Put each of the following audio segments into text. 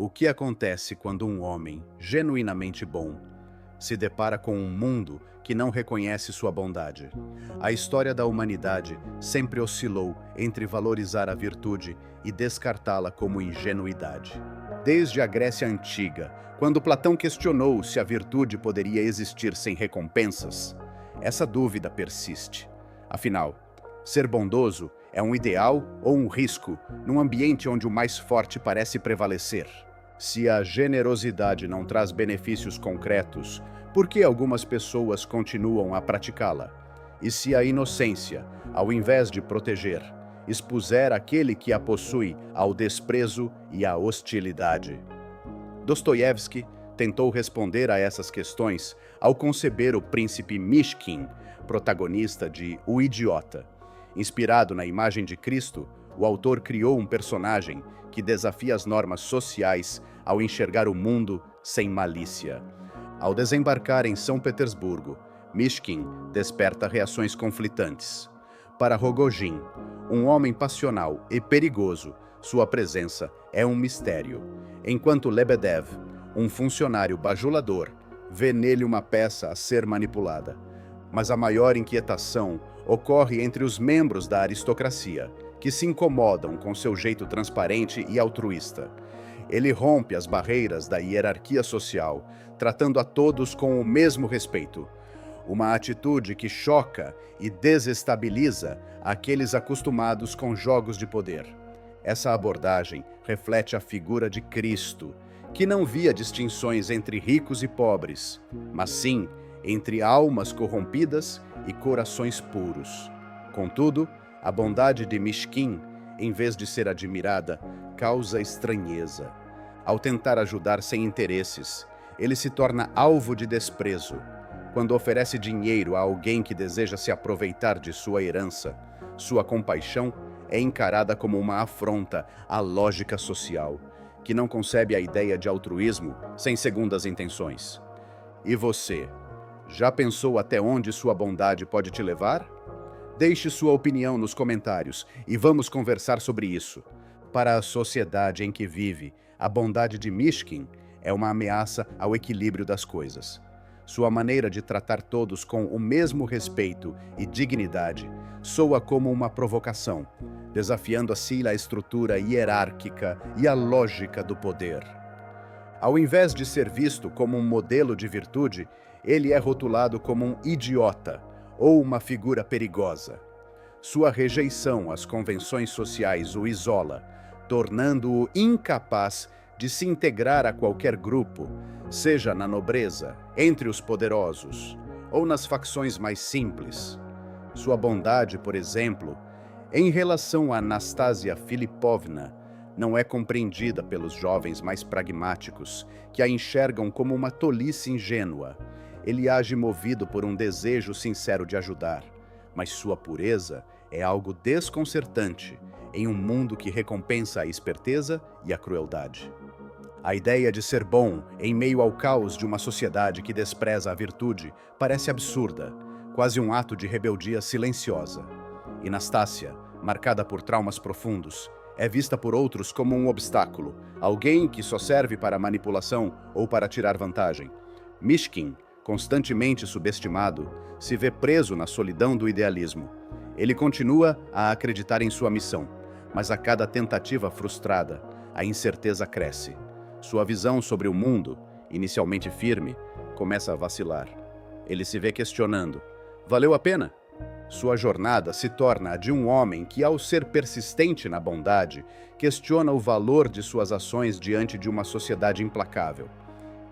O que acontece quando um homem, genuinamente bom, se depara com um mundo que não reconhece sua bondade? A história da humanidade sempre oscilou entre valorizar a virtude e descartá-la como ingenuidade. Desde a Grécia Antiga, quando Platão questionou se a virtude poderia existir sem recompensas, essa dúvida persiste. Afinal, ser bondoso é um ideal ou um risco num ambiente onde o mais forte parece prevalecer? Se a generosidade não traz benefícios concretos, por que algumas pessoas continuam a praticá-la? E se a inocência, ao invés de proteger, expuser aquele que a possui ao desprezo e à hostilidade? Dostoiévski tentou responder a essas questões ao conceber o príncipe Mishkin, protagonista de O Idiota. Inspirado na imagem de Cristo, o autor criou um personagem que desafia as normas sociais ao enxergar o mundo sem malícia. Ao desembarcar em São Petersburgo, Mishkin desperta reações conflitantes. Para Rogojin, um homem passional e perigoso, sua presença é um mistério, enquanto Lebedev, um funcionário bajulador, vê nele uma peça a ser manipulada. Mas a maior inquietação ocorre entre os membros da aristocracia, que se incomodam com seu jeito transparente e altruísta. Ele rompe as barreiras da hierarquia social, tratando a todos com o mesmo respeito. Uma atitude que choca e desestabiliza aqueles acostumados com jogos de poder. Essa abordagem reflete a figura de Cristo, que não via distinções entre ricos e pobres, mas sim entre almas corrompidas e corações puros. Contudo, a bondade de Mishkin, em vez de ser admirada, causa estranheza. Ao tentar ajudar sem interesses, ele se torna alvo de desprezo. Quando oferece dinheiro a alguém que deseja se aproveitar de sua herança, sua compaixão é encarada como uma afronta à lógica social, que não concebe a ideia de altruísmo sem segundas intenções. E você, já pensou até onde sua bondade pode te levar? Deixe sua opinião nos comentários e vamos conversar sobre isso. Para a sociedade em que vive, a bondade de Mishkin é uma ameaça ao equilíbrio das coisas. Sua maneira de tratar todos com o mesmo respeito e dignidade soa como uma provocação, desafiando assim a estrutura hierárquica e a lógica do poder. Ao invés de ser visto como um modelo de virtude, ele é rotulado como um idiota ou uma figura perigosa. Sua rejeição às convenções sociais o isola, tornando-o incapaz de se integrar a qualquer grupo, seja na nobreza, entre os poderosos, ou nas facções mais simples. Sua bondade, por exemplo, em relação a Anastasia Filipovna, não é compreendida pelos jovens mais pragmáticos, que a enxergam como uma tolice ingênua. Ele age movido por um desejo sincero de ajudar, mas sua pureza é algo desconcertante em um mundo que recompensa a esperteza e a crueldade. A ideia de ser bom em meio ao caos de uma sociedade que despreza a virtude parece absurda, quase um ato de rebeldia silenciosa. E Nastácia, marcada por traumas profundos, é vista por outros como um obstáculo, alguém que só serve para manipulação ou para tirar vantagem. Mishkin, constantemente subestimado, se vê preso na solidão do idealismo. Ele continua a acreditar em sua missão, mas a cada tentativa frustrada, a incerteza cresce. Sua visão sobre o mundo, inicialmente firme, começa a vacilar. Ele se vê questionando: valeu a pena? Sua jornada se torna a de um homem que, ao ser persistente na bondade, questiona o valor de suas ações diante de uma sociedade implacável.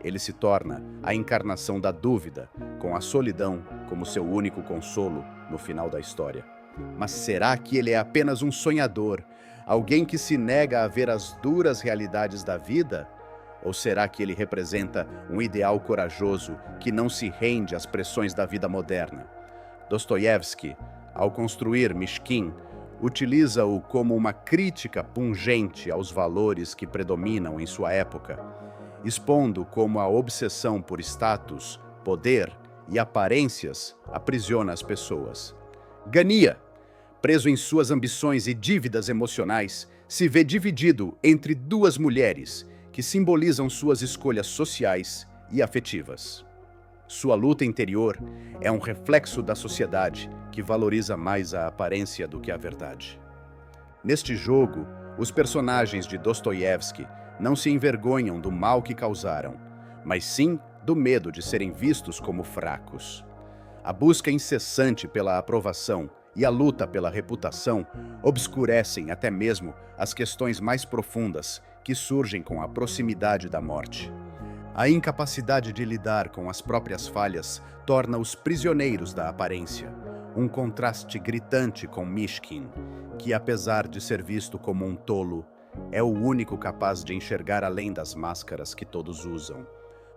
Ele se torna a encarnação da dúvida, com a solidão como seu único consolo no final da história. Mas será que ele é apenas um sonhador, alguém que se nega a ver as duras realidades da vida? Ou será que ele representa um ideal corajoso que não se rende às pressões da vida moderna? Dostoiévski, ao construir Mishkin, utiliza-o como uma crítica pungente aos valores que predominam em sua época, expondo como a obsessão por status, poder e aparências aprisiona as pessoas. Gania, preso em suas ambições e dívidas emocionais, se vê dividido entre duas mulheres que simbolizam suas escolhas sociais e afetivas. Sua luta interior é um reflexo da sociedade que valoriza mais a aparência do que a verdade. Neste jogo, os personagens de Dostoiévski não se envergonham do mal que causaram, mas sim do medo de serem vistos como fracos. A busca incessante pela aprovação e a luta pela reputação obscurecem até mesmo as questões mais profundas que surgem com a proximidade da morte. A incapacidade de lidar com as próprias falhas torna-os prisioneiros da aparência, um contraste gritante com Mishkin, que, apesar de ser visto como um tolo, é o único capaz de enxergar além das máscaras que todos usam.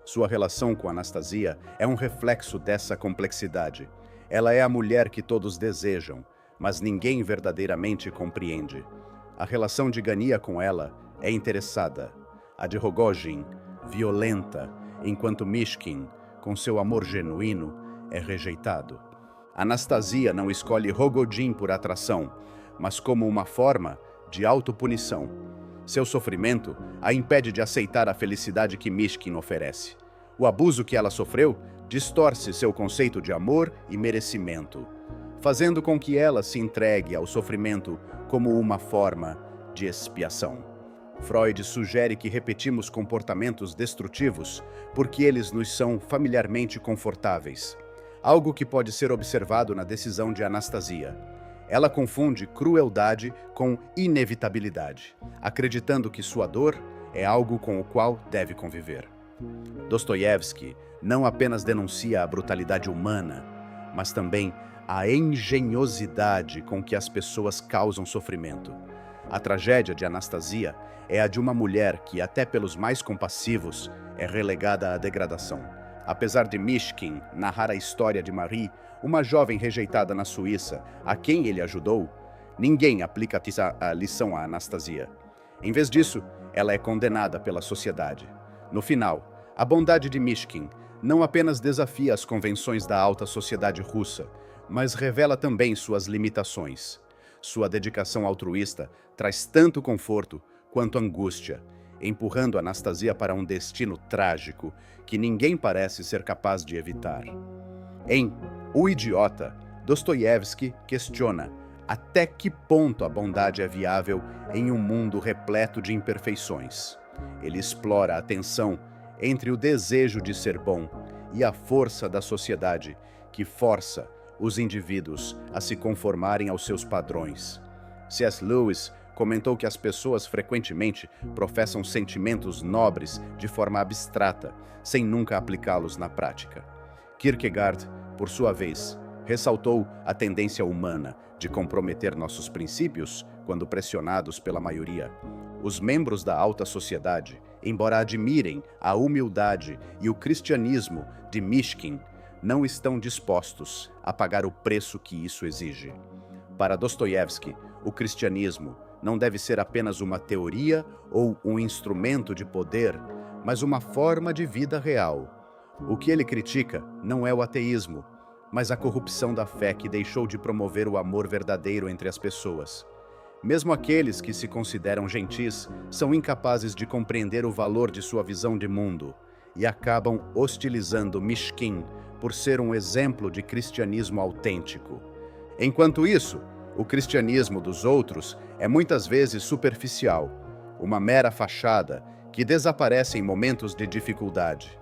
Sua relação com Anastasia é um reflexo dessa complexidade. Ela é a mulher que todos desejam, mas ninguém verdadeiramente compreende. A relação de Gania com ela é interessada. A de Rogojin, violenta, enquanto Mishkin, com seu amor genuíno, é rejeitado. Anastasia não escolhe Rogojin por atração, mas como uma forma de autopunição. Seu sofrimento a impede de aceitar a felicidade que Mishkin oferece. O abuso que ela sofreu distorce seu conceito de amor e merecimento, fazendo com que ela se entregue ao sofrimento como uma forma de expiação. Freud sugere que repetimos comportamentos destrutivos porque eles nos são familiarmente confortáveis, algo que pode ser observado na decisão de Anastasia. Ela confunde crueldade com inevitabilidade, acreditando que sua dor é algo com o qual deve conviver. Dostoiévski não apenas denuncia a brutalidade humana, mas também a engenhosidade com que as pessoas causam sofrimento. A tragédia de Anastasia é a de uma mulher que, até pelos mais compassivos, é relegada à degradação. Apesar de Mishkin narrar a história de Marie, uma jovem rejeitada na Suíça, a quem ele ajudou, ninguém aplica a lição a Anastasia. Em vez disso, ela é condenada pela sociedade. No final, a bondade de Mishkin não apenas desafia as convenções da alta sociedade russa, mas revela também suas limitações. Sua dedicação altruísta traz tanto conforto quanto angústia, empurrando Anastasia para um destino trágico que ninguém parece ser capaz de evitar. Em O Idiota, Dostoiévski questiona até que ponto a bondade é viável em um mundo repleto de imperfeições. Ele explora a tensão entre o desejo de ser bom e a força da sociedade que força os indivíduos a se conformarem aos seus padrões. C.S. Lewis comentou que as pessoas frequentemente professam sentimentos nobres de forma abstrata, sem nunca aplicá-los na prática. Kierkegaard, por sua vez, ressaltou a tendência humana de comprometer nossos princípios quando pressionados pela maioria. Os membros da alta sociedade, embora admirem a humildade e o cristianismo de Mishkin, não estão dispostos a pagar o preço que isso exige. Para Dostoiévski, o cristianismo não deve ser apenas uma teoria ou um instrumento de poder, mas uma forma de vida real. O que ele critica não é o ateísmo, mas a corrupção da fé que deixou de promover o amor verdadeiro entre as pessoas. Mesmo aqueles que se consideram gentis são incapazes de compreender o valor de sua visão de mundo e acabam hostilizando Mishkin por ser um exemplo de cristianismo autêntico. Enquanto isso, o cristianismo dos outros é muitas vezes superficial, uma mera fachada que desaparece em momentos de dificuldade.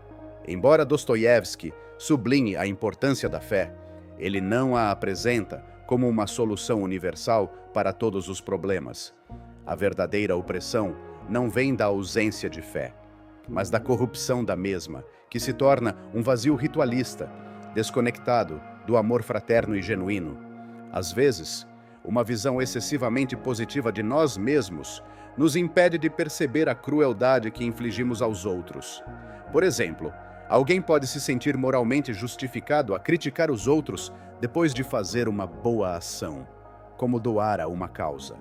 Embora Dostoiévski sublinhe a importância da fé, ele não a apresenta como uma solução universal para todos os problemas. A verdadeira opressão não vem da ausência de fé, mas da corrupção da mesma, que se torna um vazio ritualista, desconectado do amor fraterno e genuíno. Às vezes, uma visão excessivamente positiva de nós mesmos nos impede de perceber a crueldade que infligimos aos outros. Por exemplo, alguém pode se sentir moralmente justificado a criticar os outros depois de fazer uma boa ação, como doar a uma causa.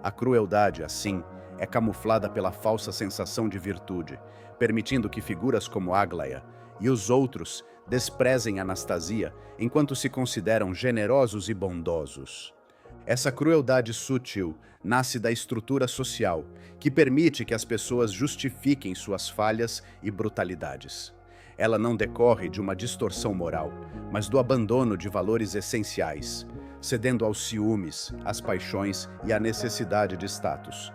A crueldade, assim, é camuflada pela falsa sensação de virtude, permitindo que figuras como Aglaya e os outros desprezem Anastasia enquanto se consideram generosos e bondosos. Essa crueldade sutil nasce da estrutura social, que permite que as pessoas justifiquem suas falhas e brutalidades. Ela não decorre de uma distorção moral, mas do abandono de valores essenciais, cedendo aos ciúmes, às paixões e à necessidade de status.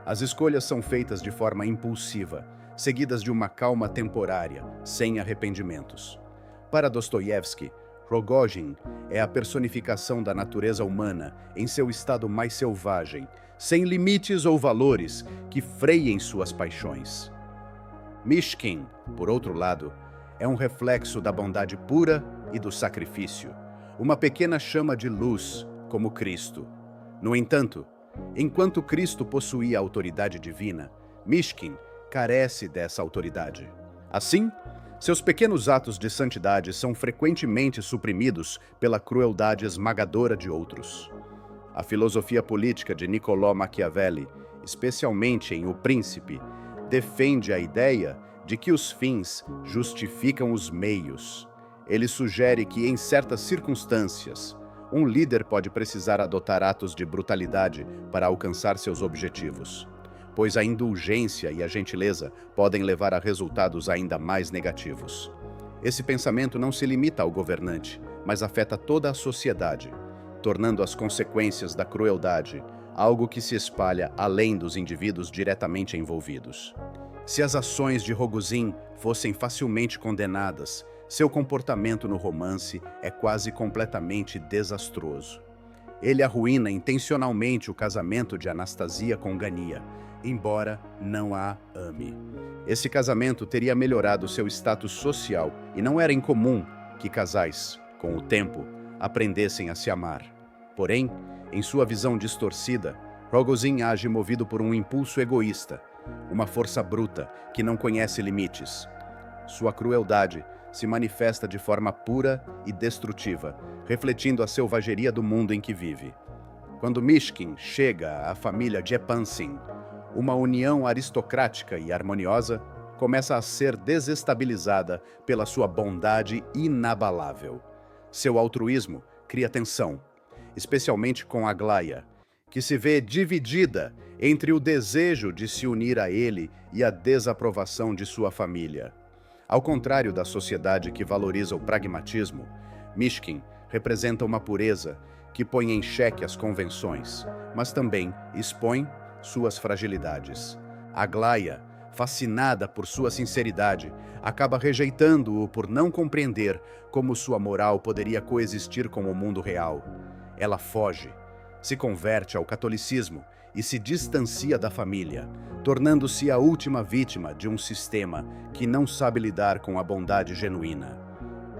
As escolhas são feitas de forma impulsiva, seguidas de uma calma temporária, sem arrependimentos. Para Dostoiévski, Rogojin é a personificação da natureza humana em seu estado mais selvagem, sem limites ou valores que freiem suas paixões. Mishkin, por outro lado, é um reflexo da bondade pura e do sacrifício, uma pequena chama de luz, como Cristo. No entanto, enquanto Cristo possuía a autoridade divina, Mishkin carece dessa autoridade. Assim, seus pequenos atos de santidade são frequentemente suprimidos pela crueldade esmagadora de outros. A filosofia política de Niccolò Machiavelli, especialmente em O Príncipe, defende a ideia de que os fins justificam os meios. Ele sugere que, em certas circunstâncias, um líder pode precisar adotar atos de brutalidade para alcançar seus objetivos, pois a indulgência e a gentileza podem levar a resultados ainda mais negativos. Esse pensamento não se limita ao governante, mas afeta toda a sociedade, tornando as consequências da crueldade algo que se espalha além dos indivíduos diretamente envolvidos. Se as ações de Rogozin fossem facilmente condenadas, seu comportamento no romance é quase completamente desastroso. Ele arruína intencionalmente o casamento de Anastasia com Gania, embora não a ame. Esse casamento teria melhorado seu status social e não era incomum que casais, com o tempo, aprendessem a se amar. Porém, em sua visão distorcida, Rogozin age movido por um impulso egoísta, uma força bruta que não conhece limites. Sua crueldade se manifesta de forma pura e destrutiva, refletindo a selvageria do mundo em que vive. Quando Mishkin chega à família Jepansin, uma união aristocrática e harmoniosa começa a ser desestabilizada pela sua bondade inabalável. Seu altruísmo cria tensão, especialmente com Aglaya, que se vê dividida entre o desejo de se unir a ele e a desaprovação de sua família. Ao contrário da sociedade que valoriza o pragmatismo, Mishkin representa uma pureza que põe em xeque as convenções, mas também expõe suas fragilidades. Aglaya, fascinada por sua sinceridade, acaba rejeitando-o por não compreender como sua moral poderia coexistir com o mundo real. Ela foge, se converte ao catolicismo e se distancia da família, tornando-se a última vítima de um sistema que não sabe lidar com a bondade genuína.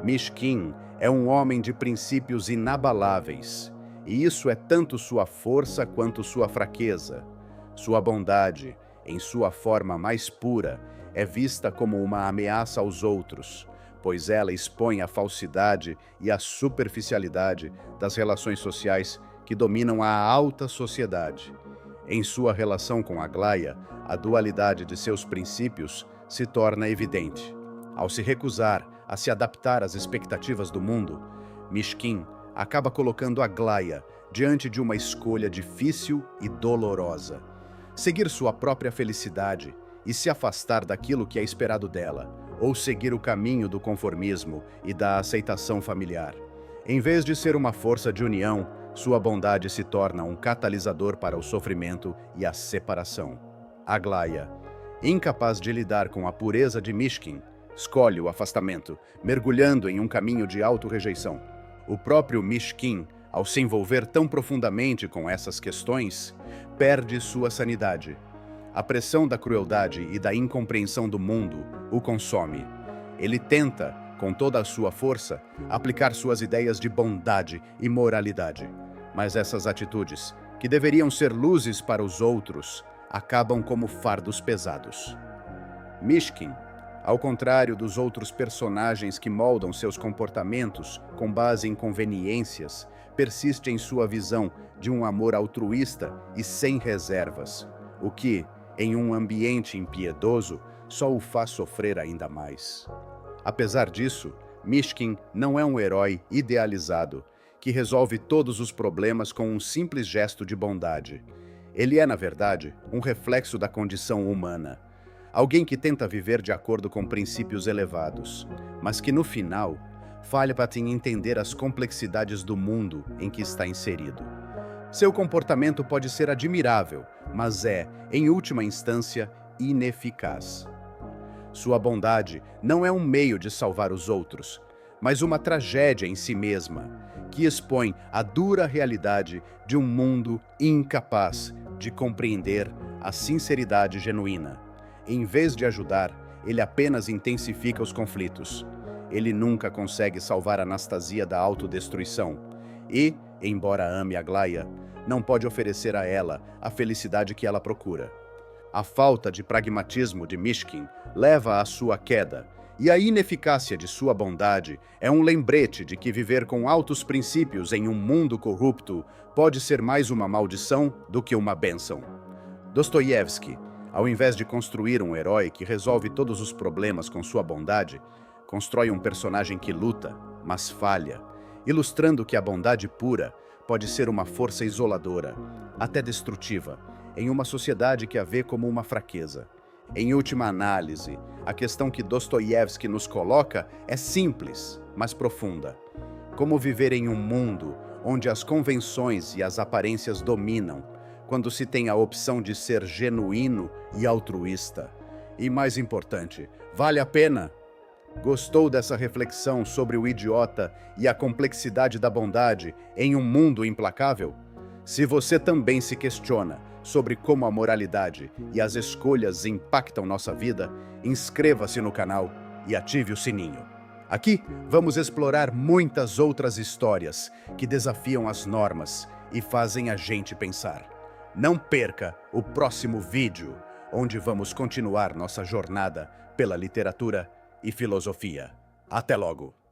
Mishkin é um homem de princípios inabaláveis, e isso é tanto sua força quanto sua fraqueza. Sua bondade, em sua forma mais pura, é vista como uma ameaça aos outros, pois ela expõe a falsidade e a superficialidade das relações sociais que dominam a alta sociedade. Em sua relação com Aglaya, a dualidade de seus princípios se torna evidente. Ao se recusar a se adaptar às expectativas do mundo, Mishkin acaba colocando Aglaya diante de uma escolha difícil e dolorosa: seguir sua própria felicidade e se afastar daquilo que é esperado dela, ou seguir o caminho do conformismo e da aceitação familiar. Em vez de ser uma força de união, sua bondade se torna um catalisador para o sofrimento e a separação. Aglaya, incapaz de lidar com a pureza de Mishkin, escolhe o afastamento, mergulhando em um caminho de autorrejeição. O próprio Mishkin, ao se envolver tão profundamente com essas questões, perde sua sanidade. A pressão da crueldade e da incompreensão do mundo o consome. Ele tenta, com toda a sua força, aplicar suas ideias de bondade e moralidade. Mas essas atitudes, que deveriam ser luzes para os outros, acabam como fardos pesados. Mishkin, ao contrário dos outros personagens que moldam seus comportamentos com base em conveniências, persiste em sua visão de um amor altruísta e sem reservas, o que, em um ambiente impiedoso, só o faz sofrer ainda mais. Apesar disso, Mishkin não é um herói idealizado que resolve todos os problemas com um simples gesto de bondade. Ele é, na verdade, um reflexo da condição humana. Alguém que tenta viver de acordo com princípios elevados, mas que no final falha em entender as complexidades do mundo em que está inserido. Seu comportamento pode ser admirável, mas é, em última instância, ineficaz. Sua bondade não é um meio de salvar os outros, mas uma tragédia em si mesma, que expõe a dura realidade de um mundo incapaz de compreender a sinceridade genuína. Em vez de ajudar, ele apenas intensifica os conflitos. Ele nunca consegue salvar Anastasia da autodestruição e, embora ame Aglaya, não pode oferecer a ela a felicidade que ela procura. A falta de pragmatismo de Mishkin leva à sua queda, e a ineficácia de sua bondade é um lembrete de que viver com altos princípios em um mundo corrupto pode ser mais uma maldição do que uma bênção. Dostoiévski, ao invés de construir um herói que resolve todos os problemas com sua bondade, constrói um personagem que luta, mas falha, ilustrando que a bondade pura pode ser uma força isoladora, até destrutiva, em uma sociedade que a vê como uma fraqueza. Em última análise, a questão que Dostoiévski nos coloca é simples, mas profunda. Como viver em um mundo onde as convenções e as aparências dominam, quando se tem a opção de ser genuíno e altruísta? E mais importante, vale a pena? Gostou dessa reflexão sobre o idiota e a complexidade da bondade em um mundo implacável? Se você também se questiona sobre como a moralidade e as escolhas impactam nossa vida, inscreva-se no canal e ative o sininho. Aqui vamos explorar muitas outras histórias que desafiam as normas e fazem a gente pensar. Não perca o próximo vídeo, onde vamos continuar nossa jornada pela literatura e filosofia. Até logo!